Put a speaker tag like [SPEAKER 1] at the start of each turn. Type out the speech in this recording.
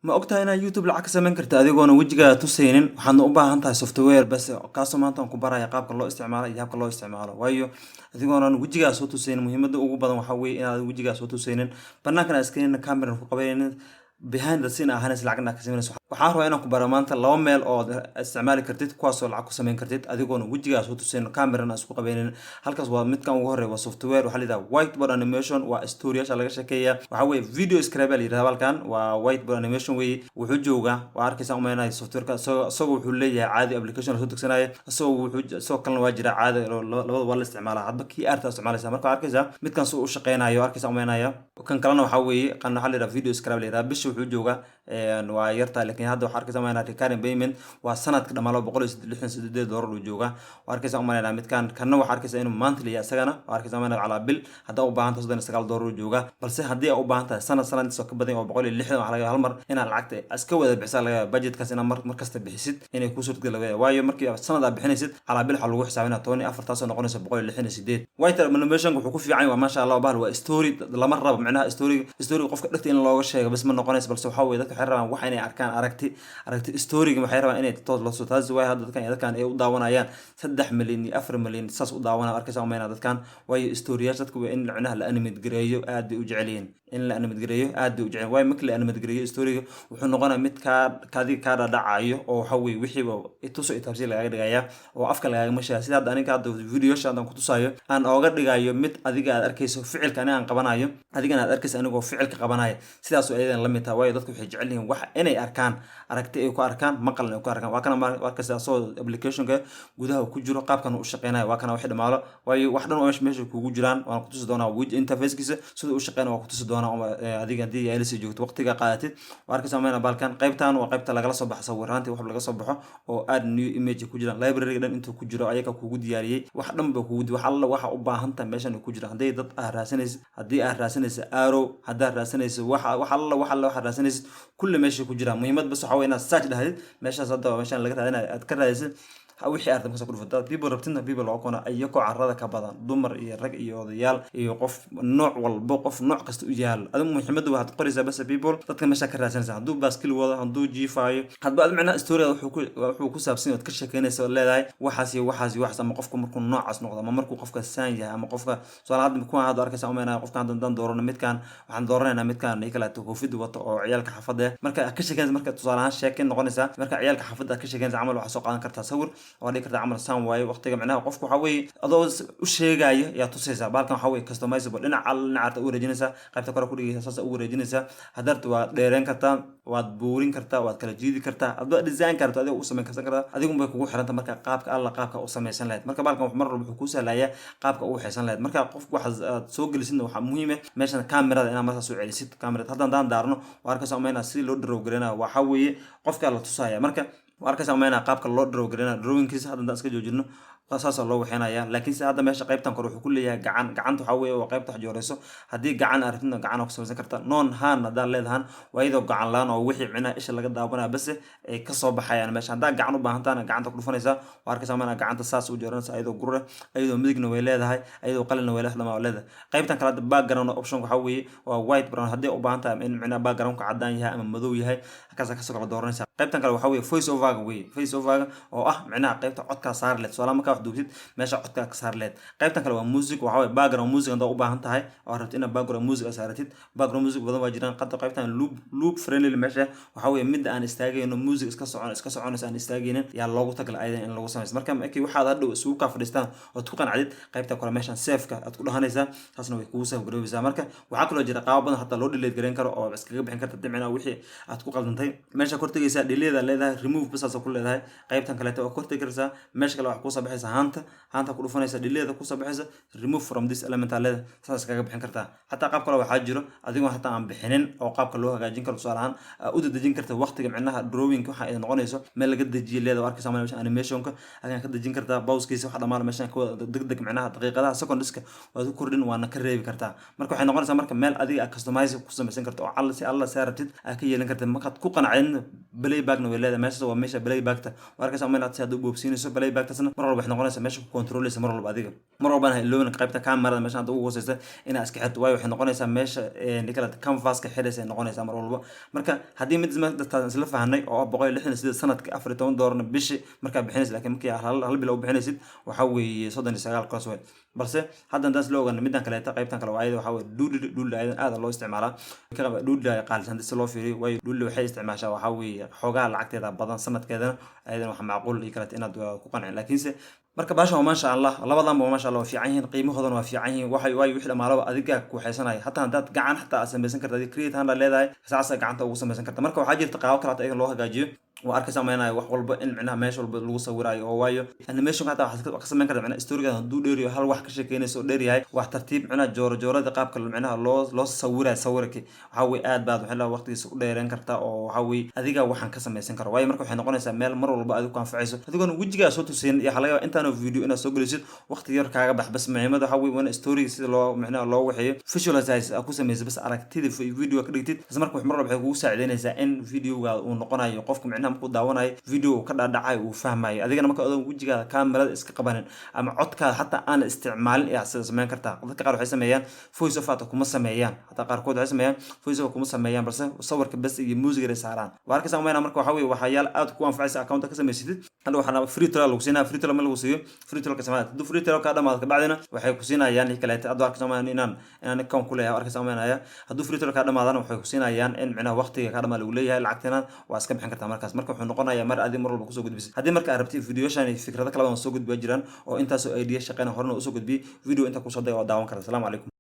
[SPEAKER 1] ma ogtahay inaad YouTube lacag ka samayn karta adigoona wejigaa tusaynin waxaadna u baahan tahay software bas kaasoo maanta aan ku baraya qaabka loo isticmaalo iyo habka loo isticmaalo waayo adigoona wejigaa soo tusaynin muhiimadda ugu badan waxaa weeye inaad wejigaa soo tusaynin bannaankana iskeenina camera ku qabanaynin behind the scene ahaanaysa lacagna ka sameynayso waxaan rabaa inaan ku baro maanta laba meel oo isticmaali kartid kuwaasoo lacag ku samayn kartid adigoona wejigaa soo tusaynin camerana isku qabanaynin halkaas waa midkan ugu horeeya waa software waxaa la yidhaha whiteboard animation waa storyyaasha laga sheekeeya waxaa weeye video scribe la yidhahda halkan waa whiteboard animation weeye wuxuu joogaa waa arkaysaa umaynaya softwareka isagoo wuxuu leeyahay caadi application la soo degsanaya isagoo kalena waa jira caadi labada waa la isticmaalaa hadba kii aarta isticmaalaysa marka arkaysaa midkan suu u shaqeynayo arkaysaa umaynaya kan kalena waxaa weeye qana waxaa la yidhaha video scribe la yidhahda bishi wuxuu joogaa waa yartaa laakiin hadda waxaa arkaysaa umaynaya recurring payment waa sanadka dhamaalo $168 uu joogaa waa arkaysaa umaynaya midkan kanna waxaa arkaysaa inuu monthly isagana waa arkaysaa umaynaya calaa bil haddaa u baahan tahay $39 uu joogaa balse haddii aad u baahan tahay sanadkiisa ka badan oo 160 waxa laga yaabaa hal mar inaad lacagta iska wada bixisaa laga yaabaa budgetkaas inaad mar kasta bixisid inay kuu suurtagal laga yaabaa waayo markii sanad aad bixinaysid calaa bil waxaa lagu xisaabinaa 14 taasoo noqonaysa 168 whiteboard animation wuxuu ku fiican waa maasha Allah bahal waa story lama rabo macnaha story qofka dhagta in looga sheego bas ma noqonaysa balse waxaa weeye dadka waxay rabaan wax inay arkaan aragti storyga waxay rabaan inay toos la soo taasi way dadkan ay u daawanayaan 3 milyan iyo 4 milyan saas u daawanaa arkaysaa umayna dadkan waayo storyyaasha dadku waa in macnaha la animate gareeyo aad bay u jecel yihiin in la animate gareeyo aad bay u jecel waayo markii la animate gareeyo storyga wuxuu noqonayaa mid ka dhacayo oo waxa weeye wixiiba ituso taabsi laga dhigaya oo afka laga mashaa sida hadda aniga hadda video-sha aan ku tusayo aan ooga dhigayo mid adiga aad arkayso ficilka aniga aan qabanayo adigana aad arkayso anigoo ficilka qabanaya sidaas oo aydan la mid tahay waayo dadku waxay jecel yihiin wax inay arkaan aragti ay ku arkaan maqal ay ku arkaan waa kana markasta soo application-ka gudaha ku jiro qaabkan uu shaqeynayo waa kana wax dhamaalo waayo wax dhan oo meesha kugu jiraan waan ku tusi doonaa web interface-kiisa sida uu shaqeynayo waan ku tusi doonaa adiga hadii ay la sii joogto waqtiga qaadatid waa arkaysaa meena balkan qaybtan waa qaybta lagala soo baxo sawiraantii wax laga soo baxo oo add new image ku jiraan library dhan intuu ku jiro ayaga kugu diyaariyay wax dhan ba kugu wax alla waxa u baahan tahay meeshan ku jira hadii dad hadii aad raasanayso arrow hadaa raasanayso wax alla waxa raasanayso kulli meesha ku jira muhiimad bas waxa weeye inaad search dhahdid meeshaas hadda meeshan laga raadinayo aad ka raadisid wixii aad markaas ku dhufataa people rabtina people loo qoona ayagoo carrada ka badan dumar iyo rag iyo odayaal iyo qof nooc kasta u yaal adigu muhiimadu waxaad qoraysaa bas people dadka meesha ka raadsanaysa hadduu baaskil wado hadduu jiifaayo hadba aad macnaha story wuxuu ku saabsan yahay ka sheekeynaysa oo leedahay waxaas ama qofku markuu noocaas noqdo ama markuu qofka saan yahay ama qofka su'aal hadda kuwa aad arkaysaa umeena qofka hadda doorano midkan waxaan dooranaynaa midkan ay kala koofid wato oo ciyaalka xaafadda marka ka sheekeynaysa marka tusaale ahaan sheekeen noqonaysa marka ciyaalka xaafadda ka sheekeynaysa camal waxa soo qaadan kartaa sawir oo dhig kartaa camal saan waayo waqtiga macnaha qofku waxa weeye adoo u sheegayo yaa tusaysaa balkan waxa weeye customizable dhinaca u wareejinaysaa qaybta kore ku dhigaysaa saas u wareejinaysaa hadaad waa dheereen kartaa waad buurin kartaa waad kala jiidi kartaa adoo design kartaa adiga u sameyn kartaa adigu bay kugu xiranta marka qaabka u sameeysan lahayd marka balkan mar walba wuxuu ku sahlayaa qaabka uu xeesan lahayd marka qofku waxa soo gelisid waxa muhiim ah meeshan kamerada inaad markaas soo celisid kamerada haddaan daarno waa arkaysaa umayna si loo draw gareena waxa weeye qofka la tusaya marka waa arkaysaa umayna qaabka loo draw gareena drawingkiisa haddaan iska joojino saas loo waxeenaya laakiin si hadda meesha qaybtan kore wuxuu ku leeyahay gacanta waxa weeye waa qaybta wax jooreyso haddii gacan aragtida gacan ku samaysan karta non hand hadaa leedahan waa iyadoo gacan laan oo wixii macnaha isha laga daawanaya bas ay ka soo baxayaan meesha hadaa gacan u baahan tahay gacanta ku dhufanaysa waa arkaysaa umayna gacanta saas u jooranaysa iyadoo gurre iyadoo midigna way leedahay iyadoo qalina way leedahay qaybtan kale background option waxa weeye waa white brown haddii u baahan tahay in macnaha background ka cadaan yahay ama madow yahay halkaas ka soo kala dooranaysa qaybtan kale waxa weeye voice over oo ah macnaha qaybta codka saar leh su'aalaha marka wax duubtid meesha codka ka saar leh qaybtan kale waa music waxa weeye background music hadaa u baahan tahay oo rabtid inaad background music saaratid background music badan waa jiraan qaybtan loop friendly meesha waxa weeye mid aan istaagayno music iska soconaysa aan istaagaynin yaa loogu tagal aydan in lagu sameeyo marka markii waxaad hadhow isugu ka fadhiistaan oo ku qancadid qaybta kale meeshan save-ka aad ku dhahanaysaa taasna way kugu save gareeysaa marka waxa kale jira qaab badan hatta loo delete gareyn karo oo iskaga bixin karta dibcina wixii aad ku qaldantay meesha kortagaysa delete leedahay remove bas ku leedahay qaybtan kale oo kortay kartaa meesha kale wax ku soo baxaysa haanta ku dhufanaysa delete ku soo baxaysa remove from this element leedahay saas kaga bixin kartaa hatta qaab kale waxa jiro adigoo hatta aan bixinin oo qaabka loo hagaajin karo su'aalahan u dejin karta waqtiga macnaha drawing waxa ay noqonayso meel laga dejiyo leedahay arkaysaa meesha animation-ka aad ka dejin kartaa pause-kiisa waxa dhamaan meeshan ka degdeg macnaha daqiiqadaha seconds-ka waad ku kordhin waana ka reebi kartaa marka waxay noqonaysaa marka meel adiga customize ku samaysan karto oo alla saaratid aad ka yeelan kartaa markaad ku qanacin playback-na way leedahay meesha waa meesha playback-ta arkaysaa meelaad si aad u boobsiinayso playback-tasna mar walba waxay noqonaysaa meesha ku controleysa mar walba adiga mar walbana ha iloobin qaybta kamarada meesha hadda ugu hooseysa inaa iska xirto waayo waxay noqonaysaa meesha nikala canvaska xidhaysa ay noqonaysaa mar walba marka haddii mid dadkaas isla fahanay oo 168 sanadka 14 doolarna bishi markaa bixinaysid laakiin markii hal bil u bixinaysid waxa weeye 39 kaas way balse hadda intaas loo ogaan midaan kaleeta qaybtan kale waayada waxa weeye dhuudhi aad loo isticmaalaa dhuudhi qaalisan si loo fiiriyo waayo dhuudhi waxay isticmaashaa waxa weeye xoogaa lacagteeda badan sanadkeedana ayadana waxa macquul iyo kaleeta inaad ku qancin laakiinse marka baasha ma sha Allah labadan ma sha Allah waa fiican yihiin qiimahoodana waa fiican yihiin waxay wixii dhamaalo adiga ku haysanay hatta hadaad gacan hatta samaysan kartaa create hand leedahay saasa gacanta ugu samaysan kartaa marka waxa jirta qaab kale ayaga loo hagaajiyo وأركز أمانة وحول إن معناها ماشي والبلوسة وراي أوايو أنا ماشي حتى قسم من كذا معناها استوري هدو ديري هل واحد كشيء كيني سو ديري هاي واحد ترتيب معناها جورة دقاب كل معناها لوس صورك حاوي آد بعد وحلا وقت يسوق ديرين كرتا أو حاوي هذيك واحد قسم يسين كرا واي مركو حين قلنا سمال مرة ولا بعد كان في عيسو هذيك وجهة صوت سين يا حلاوة أنت أنا فيديو أنا سوق جلسيت وقت يرك عجب بس معي ماذا حاوي وأنا استوري لو معناها الله وحي فيجواليز أكو سميز بس على كتير في فيديو كريتيت بس مركو مرة بحكوا ساعدين إذا إن فيديو ونقنا يوقفكم معناها مقود داوناي فيديو كذا دعاي وفهمي أذيك أنا ما كأذن وجهه كاميرا إسكقبلن أما عدك حتى أنا استعمال إحساس ما كرتا ذلك قارو حسميان فويس فاتكم مسميان حتى قاركود حسميان فويس فاتكم مسميان بس وصورك بس يموزج رسالان وارك سامي أنا مركو حوي وحيال أد كون في عيسى أكاونت كسمي سيد هلو حنا فري ترى لو سينا فري ترى ما لو سيو فري ترى كسمات دو فري ترى كذا ما بعدنا وحيكون سينا يعني كلاته أدوار كسمة إنان أنا كون كلها وارك سامي أنا يا هدو فري ترى كذا ما ذنا وحيكون سينا يعني إن معنا وقت كذا ما لوليه العكتنا واسكب حنك مركز مركو حنقنا يا مر أدي مرة بكسو قد بس هذه مركز عربتي فيديو شاني فكرة كلام سو قد بيجران أو أنت سو أيديا شقنا هرنا سو قد بي فيديو أنت كوصل ده وداون كذا السلام عليكم.